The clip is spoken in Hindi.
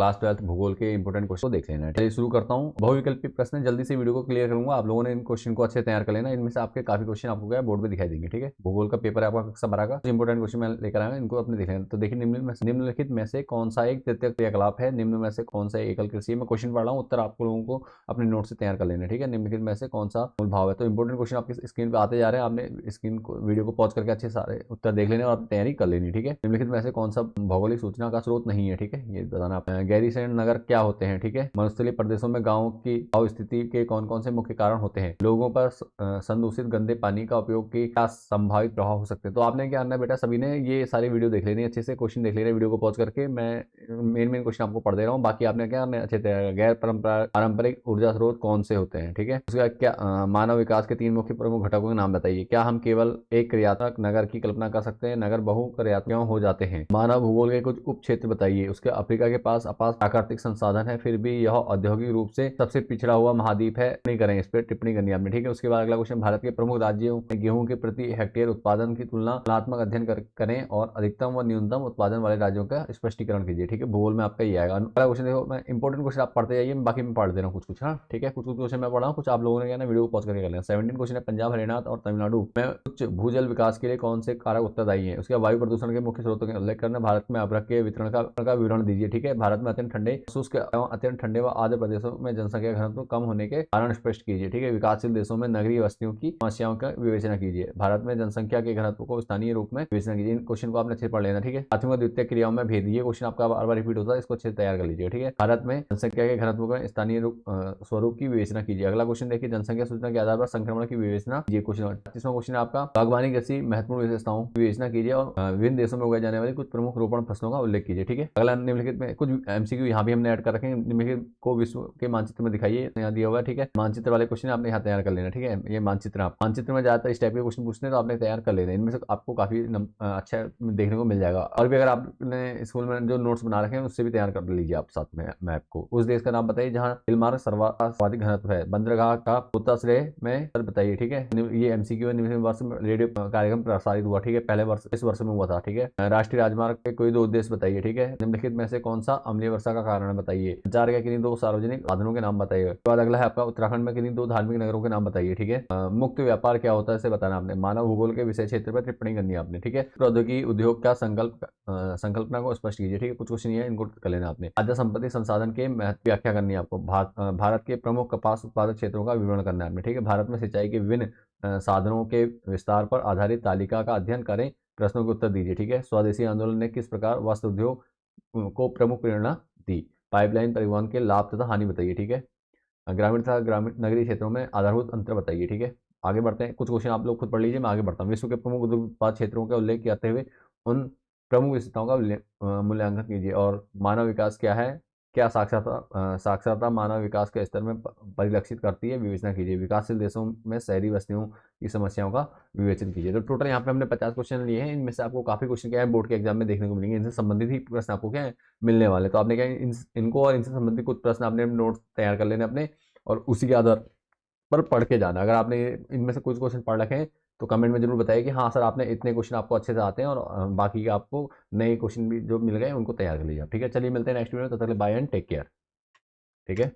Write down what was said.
क्लास 12 भूगोल के इंपोर्टेंट क्वेश्चन को देख लेना है। चलिए शुरू करता हूँ। बहुविकल्पी प्रश्न जल्दी से वीडियो को क्लियर करूंगा, आप लोगों ने इन क्वेश्चन को अच्छे तैयार कर लेना। इनमें से आपके काफी क्वेश्चन आपको क्या बोर्ड पे दिखाई देंगे। ठीक है, भूगोल का पेपर है आपका कक्षा 12 का, इंपोर्टेंट क्वेश्चन मैं लेकर आया, इनको अपने देख लेना। तो देखिए, निम्नलिखित में से कौन सा एक तृतीयक क्रियाकलाप है, निम्न में से कौन सा एकल कृषि। मैं क्वेश्चन पढ़ रहा हूँ, उत्तर आप लोगों को अपने नोट से तैयार कर लेना। ठीक है, निम्नलिखित में से कौन सा मूल भाव है। तो इंपोर्टेंट क्वेश्चन आपकी स्क्रीन पे आते जा रहे हैं, आपने स्क्रीन को वीडियो को पॉज करके अच्छे सारे उत्तर देख लेने और तैयारी कर लेनी। ठीक है, निम्नलिखित में से कौन सा भौगोलिक सूचना का स्रोत नहीं है। ठीक है, ये बताना आप। गैरीसैंण नगर क्या होते हैं। ठीक है, मरुस्थलीय प्रदेशों में गाँव की स्थिति के कौन कौन से मुख्य कारण होते हैं। लोगों पर संदूषित गंदे पानी का उपयोग के क्या संभावित प्रभाव हो सकते हैं। तो आपने क्या करना है बेटा, सभी ने ये सारी वीडियो देख लेनी, अच्छे से क्वेश्चन देख लेना। वीडियो को पॉज करके मैं मेन क्वेश्चन आपको पढ़ दे रहा हूँ, बाकी आपने क्या करना है अच्छे से। गैर पारंपरिक ऊर्जा स्रोत कौन से होते हैं। ठीक है, उसके बाद क्या मानव विकास के 3 मुख्य प्रमुख घटकों के नाम बताइए। क्या हम केवल एक क्रियात्मक नगर की कल्पना कर सकते हैं, नगर बहु क्रियात्मक क्यों हो जाते हैं। मानव भूगोल के कुछ उप क्षेत्र बताइए। उसके अफ्रीका के पास अपार प्राकृतिक संसाधन है, फिर भी यह औद्योगिक रूप से सबसे पिछड़ा हुआ महाद्वीप है। नहीं करें, इस पर टिप्पणी करनी आपने। ठीक है, उसके बाद अगला क्वेश्चन, भारत के प्रमुख राज्यों में गेहूं के प्रति हेक्टेयर उत्पादन की तुलनात्मक अध्ययन करें और अधिकतम व न्यूनतम उत्पादन वाले राज्यों का स्पष्टीकरण कीजिए। ठीक है, भूगोल में आपका ये आएगा। अगला क्वेश्चन देखो, मैं इंपोर्टेंट क्वेश्चन आप पढ़ते जाइए, बाकी मैं पढ़ दे रहा हूँ कुछ। हाँ ठीक है, कुछ क्वेश्चन मैं पढ़ा हूँ, कुछ आप लोगों ने क्या ना वीडियो को पॉज करके कर लेना। 17 क्वेश्चन है, पंजाब, हरियाणा और तमिलनाडु में उच्च भूजल विकास के लिए कौन से कारक उत्तरदायी हैं। उसके वायु प्रदूषण के मुख्य स्रोतों का उल्लेख करना। भारत में अभ्रक के वितरण का विवरण दीजिए। ठीक है, भारत में अत्यंत ठंडे, शुष्क एवं अत्यंत ठंडे व आर्द्र प्रदेशों में जनसंख्या घनत्व कम होने के कारण स्पष्ट कीजिए। ठीक है, विकासशील देशों में नगरीय बस्तियों की समस्याओं का विवेचना कीजिए। भारत में जनसंख्या के घनत्व को स्थानीय रूप में विवेचना कीजिए। इन क्वेश्चन को आपने अच्छे पढ़ लेना। ठीक है, प्राथमिक द्वितीय क्रियाओं में भेद, ये क्वेश्चन आपका बार बार रिपीट होता है, इसको अच्छे से तैयार कर लीजिए। ठीक है, भारत में जनसंख्या के घनत्व का स्थानीय स्वरूप की विवेचना कीजिए। अगला क्वेश्चन देखिए, जनसंख्या सूचना के आधार पर संक्रमण की विवेचना कीजिए। क्वेश्चन 38वां क्वेश्चन है आपका, बागवानी कृषि महत्वपूर्ण विशेषताओं की विवेचना कीजिए और विभिन्न देशों में उगाई जाने वाली कुछ प्रमुख रोपण फसलों का उल्लेख कीजिए। ठीक है, अगला निम्नलिखित में कुछ एमसीक्यू यहाँ भी हमने ऐड कर रखे हैं। निम्नलिखित को विश्व के मानचित्र में दिखाइए, यहाँ दिया हुआ है। ठीक है, मानचित्र वाले क्वेश्चन आपने यहाँ तैयार कर लेना। ठीक है, ये मानचित्र, आप मानचित्र में ज्यादातर इस टाइप के क्वेश्चन पूछते हैं, तो आपने तैयार कर लेना। इनमें से आपको काफी अच्छा देखने को मिल जाएगा। और भी अगर आपने स्कूल में जो नोट्स बना रखे हैं उससे भी तैयार कर लीजिए आप साथ में मैप को। उस देश का नाम बताइए जहाँ हिलमार्ग सर्वाधिक घनत्व है। बंदरगाह का पोताश्रय में बताइए। ठीक है, ये एमसीक्यू है। निम्न वर्ष में रेडियो कार्यक्रम प्रसारित हुआ। ठीक है, पहले वर्ष इस वर्ष में हुआ था। ठीक है, राष्ट्रीय राजमार्ग के कोई 2 उद्देश्य बताइए। ठीक है, निम्नलिखित में से कौन सा अम्लीय वर्षा का कारण है बताइए। संचार के किन्हीं 2 सार्वजनिक साधनों के नाम बताइए। उसके बाद अगला है आपका, उत्तराखंड में किन्हीं 2 धार्मिक नगरों के नाम बताइए। ठीक है, मुक्त व्यापार क्या होता है इसे बताना आपने। मानव भूगोल के विषय क्षेत्र पर टिप्पणी करनी है आपने। ठीक है, प्रौद्योगिकी उद्योग का संकल्पना को स्पष्ट कीजिए। ठीक है, कुछ क्वेश्चन ये है, इनको कर लेना आपने। खाद्य संपत्ति संसाधन के महत्व की व्याख्या करनी है आपको। भारत के प्रमुख कपास उत्पादक क्षेत्रों का विवरण करना है आपने। ठीक है, भारत में सिंचाई के विभिन्न साधनों के विस्तार पर आधारित तालिका का अध्ययन करें, प्रश्नों के उत्तर दीजिए। ठीक है, स्वदेशी आंदोलन ने किस प्रकार वस्त्र उद्योग को प्रमुख प्रेरणा दी। पाइपलाइन परिवहन के लाभ तथा हानि बताइए। ठीक है, ग्रामीण तथा ग्रामीण नगरीय क्षेत्रों में आधारभूत अंतर बताइए। ठीक है, आगे बढ़ते हैं। कुछ क्वेश्चन आप लोग खुद पढ़ लीजिए, मैं आगे बढ़ता हूँ। विश्व के प्रमुख उद्योग उत्पाद क्षेत्रों का उल्लेख करते हुए उन प्रमुख विशेषताओं का मूल्यांकन कीजिए। और मानव विकास क्या है, क्या साक्षरता मानव विकास के स्तर में परिलक्षित करती है, विवेचना कीजिए। विकासशील देशों में शहरी बस्तियों की समस्याओं का विवेचन कीजिए। तो टोटल यहाँ पे हमने 50 क्वेश्चन लिए हैं। इनमें से आपको काफी क्वेश्चन क्या है बोर्ड के एग्जाम में देखने को मिलेंगे, इनसे संबंधित ही प्रश्न आपको क्या है मिलने वाले। तो आपने क्या इनको और इनसे संबंधित कुछ प्रश्न आपने नोट तैयार कर लेने अपने, और उसी के आधार पर पढ़ के जाना। अगर आपने इनमें से कुछ क्वेश्चन पढ़ रखे हैं तो कमेंट में जरूर बताइए कि हाँ सर आपने इतने क्वेश्चन आपको अच्छे से आते हैं, और बाकी के आपको नए क्वेश्चन भी जो मिल गए उनको तैयार कर लीजिए। ठीक है, चलिए मिलते हैं नेक्स्ट वीडियो में, तब तक बाय एंड टेक केयर। ठीक है।